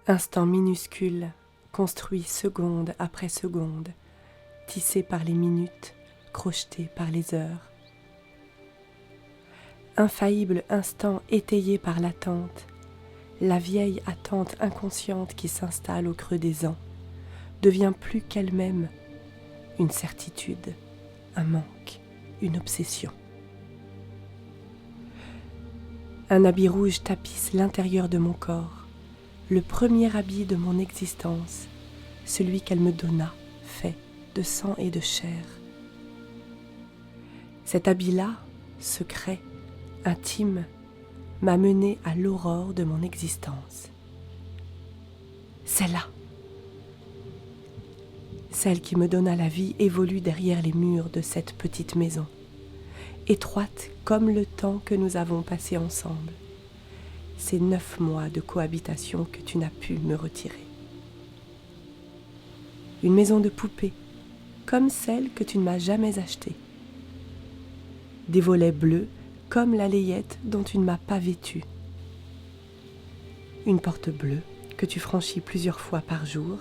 Instant minuscule, construit seconde après seconde, tissé par les minutes, crocheté par les heures. Infaillible instant étayé par l'attente, la vieille attente inconsciente qui s'installe au creux des ans devient plus qu'elle-même une certitude, un manque, une obsession. Un habit rouge tapisse l'intérieur de mon corps, le premier habit de mon existence, celui qu'elle me donna, fait de sang et de chair. Cet habit-là, secret, intime, m'a mené à l'aurore de mon existence. C'est là. Celle qui me donna la vie évolue derrière les murs de cette petite maison, étroite comme le temps que nous avons passé ensemble, ces 9 mois de cohabitation que tu n'as pu me retirer. Une maison de poupée, comme celle que tu ne m'as jamais achetée. Des volets bleus, comme la layette dont tu ne m'as pas vêtue. Une porte bleue que tu franchis plusieurs fois par jour,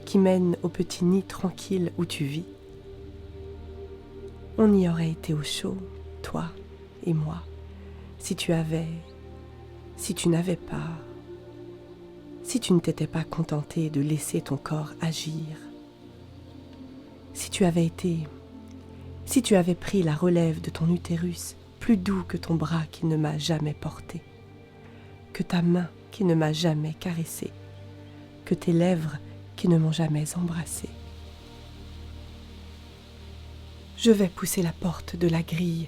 qui mène au petit nid tranquille où tu vis. On y aurait été au chaud, toi et moi, si tu n'avais pas, si tu ne t'étais pas contenté de laisser ton corps agir, si tu avais pris la relève de ton utérus, plus doux que ton bras qui ne m'a jamais porté, que ta main qui ne m'a jamais caressé, que tes lèvres qui ne m'ont jamais embrassé. Je vais pousser la porte de la grille.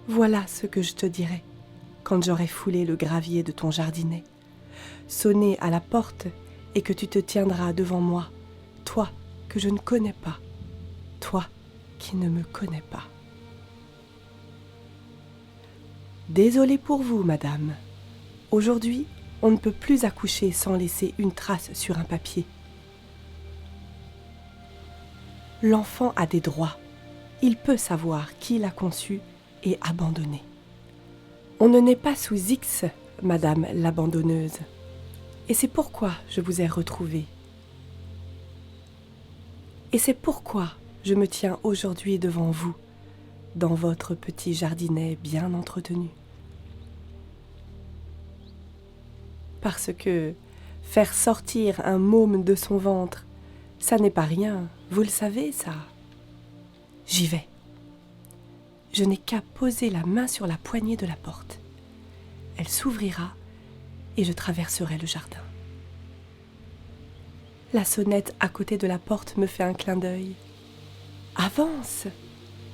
Voilà ce que je te dirai quand j'aurai foulé le gravier de ton jardinet, sonné à la porte et que tu te tiendras devant moi, toi que je ne connais pas, toi qui ne me connais pas. Désolée pour vous, madame. Aujourd'hui, on ne peut plus accoucher sans laisser une trace sur un papier. L'enfant a des droits. Il peut savoir qui l'a conçu et abandonné. On ne naît pas sous X, madame l'abandonneuse. Et c'est pourquoi je vous ai retrouvée. Et c'est pourquoi je me tiens aujourd'hui devant vous, dans votre petit jardinet bien entretenu. Parce que faire sortir un môme de son ventre, ça n'est pas rien, vous le savez ça. J'y vais. Je n'ai qu'à poser la main sur la poignée de la porte. Elle s'ouvrira et je traverserai le jardin. La sonnette à côté de la porte me fait un clin d'œil. Avance,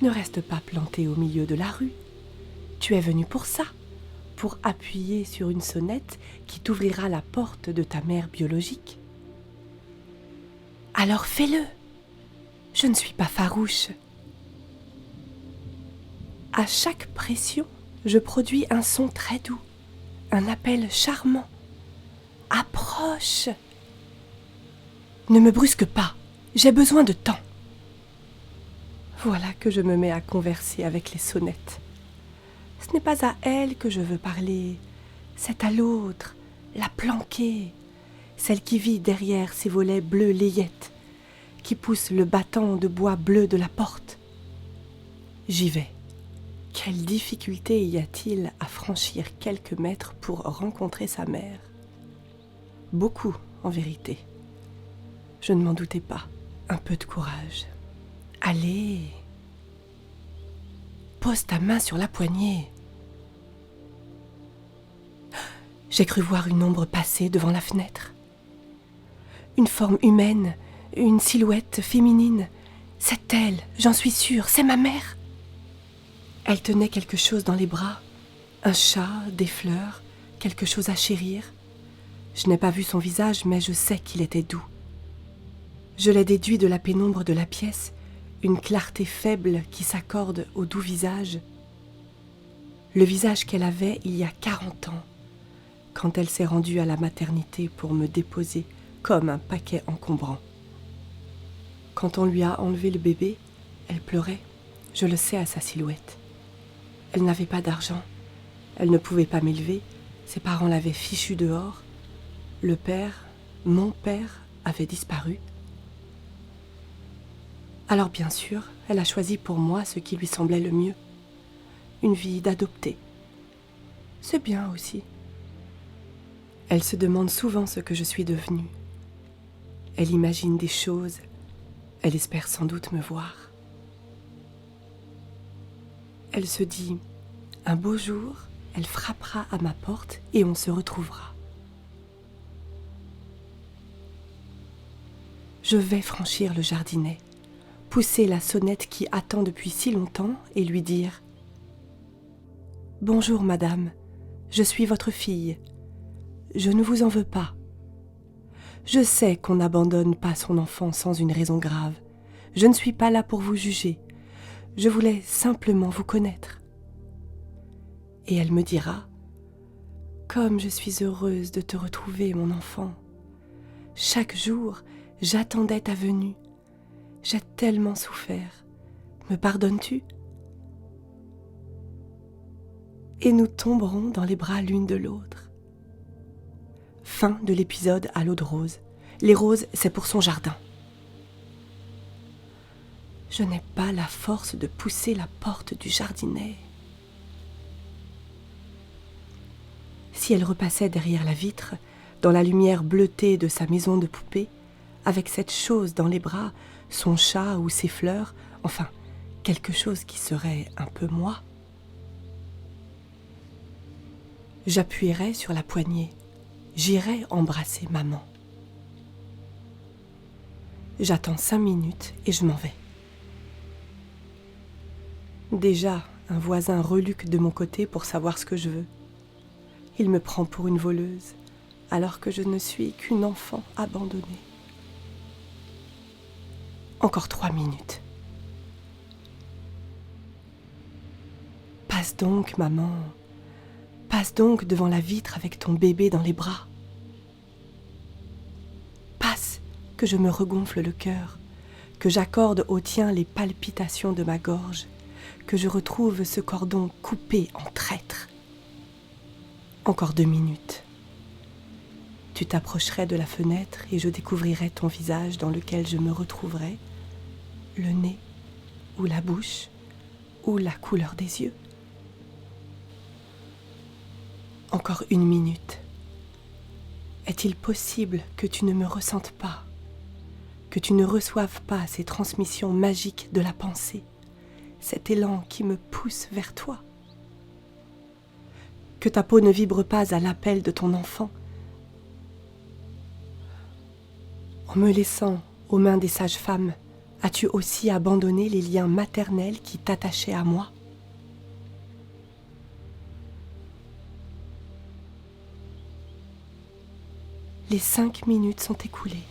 ne reste pas planté au milieu de la rue. Tu es venu pour ça, pour appuyer sur une sonnette qui t'ouvrira la porte de ta mère biologique. Alors fais-le. Je ne suis pas farouche. À chaque pression, je produis un son très doux, un appel charmant. Approche. Ne me brusque pas, j'ai besoin de temps. Voilà que je me mets à converser avec les sonnettes. Ce n'est pas à elle que je veux parler, c'est à l'autre, la planquée, celle qui vit derrière ses volets bleus layettes, qui pousse le battant de bois bleu de la porte. J'y vais. Quelle difficulté y a-t-il à franchir quelques mètres pour rencontrer sa mère? Beaucoup, en vérité. Je ne m'en doutais pas. Un peu de courage. Allez. Pose ta main sur la poignée. J'ai cru voir une ombre passer devant la fenêtre. Une forme humaine, une silhouette féminine. C'est elle, j'en suis sûre, c'est ma mère. Elle tenait quelque chose dans les bras, un chat, des fleurs, quelque chose à chérir. Je n'ai pas vu son visage, mais je sais qu'il était doux. Je l'ai déduit de la pénombre de la pièce, une clarté faible qui s'accorde au doux visage. Le visage qu'elle avait il y a 40 ans, quand elle s'est rendue à la maternité pour me déposer comme un paquet encombrant. Quand on lui a enlevé le bébé, elle pleurait, je le sais à sa silhouette. Elle n'avait pas d'argent, elle ne pouvait pas m'élever, Ses parents l'avaient fichu dehors. Le père, mon père, avait disparu. Alors bien sûr, elle a choisi pour moi ce qui lui semblait le mieux. Une vie d'adoptée. C'est bien aussi. Elle se demande souvent ce que je suis devenue. Elle imagine des choses. Elle espère sans doute me voir. Elle se dit, un beau jour, elle frappera à ma porte et on se retrouvera. Je vais franchir le jardinet, pousser la sonnette qui attend depuis si longtemps et lui dire « Bonjour madame, je suis votre fille. Je ne vous en veux pas. Je sais qu'on n'abandonne pas son enfant sans une raison grave. Je ne suis pas là pour vous juger. Je voulais simplement vous connaître. » Et elle me dira « Comme je suis heureuse de te retrouver, mon enfant. Chaque jour, j'attendais ta venue. J'ai tellement souffert. Me pardonnes-tu » Et nous tomberons dans les bras l'une de l'autre. Fin de l'épisode à l'eau de rose. Les roses, c'est pour son jardin. Je n'ai pas la force de pousser la porte du jardinet. Si elle repassait derrière la vitre, dans la lumière bleutée de sa maison de poupée, avec cette chose dans les bras, son chat ou ses fleurs, enfin, quelque chose qui serait un peu moi, j'appuierais sur la poignée, j'irais embrasser maman. J'attends 5 minutes et je m'en vais. Déjà, un voisin reluque de mon côté pour savoir ce que je veux. Il me prend pour une voleuse, alors que je ne suis qu'une enfant abandonnée. Encore 3 minutes. Passe donc, maman. Passe donc devant la vitre avec ton bébé dans les bras. Passe, que je me regonfle le cœur, que j'accorde au tien les palpitations de ma gorge, que je retrouve ce cordon coupé en traître. Encore 2 minutes. Tu t'approcherais de la fenêtre et je découvrirais ton visage dans lequel je me retrouverais, le nez ou la bouche ou la couleur des yeux. Encore 1 minute. Est-il possible que tu ne me ressentes pas, que tu ne reçoives pas ces transmissions magiques de la pensée, cet élan qui me pousse vers toi? Que ta peau ne vibre pas à l'appel de ton enfant? En me laissant aux mains des sages-femmes, as-tu aussi abandonné les liens maternels qui t'attachaient à moi? Les 5 minutes sont écoulées.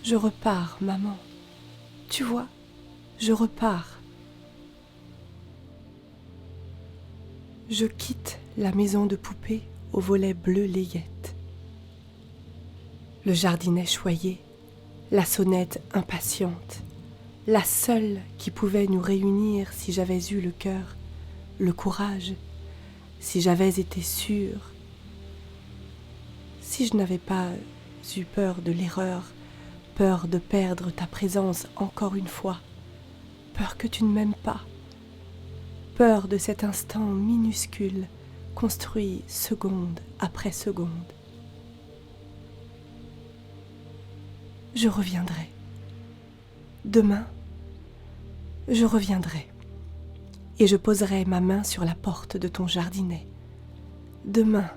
Je repars, maman. Tu vois, je repars. Je quitte la maison de poupée au volet bleu layette. Le jardinet choyé, la sonnette impatiente, la seule qui pouvait nous réunir si j'avais eu le cœur, le courage, si j'avais été sûre, si je n'avais pas eu peur de l'erreur, peur de perdre ta présence encore une fois, peur que tu ne m'aimes pas, peur de cet instant minuscule construit seconde après seconde. Je reviendrai. Demain, je reviendrai et je poserai ma main sur la porte de ton jardinet. Demain,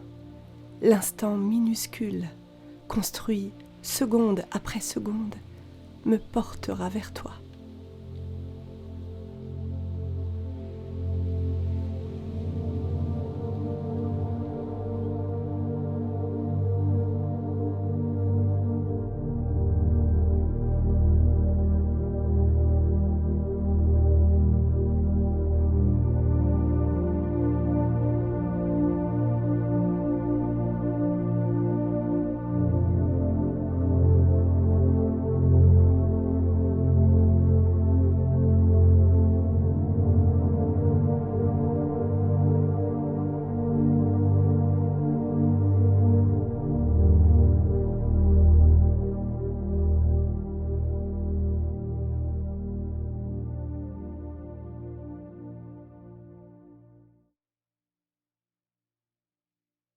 l'instant minuscule, construit seconde après seconde, me portera vers toi.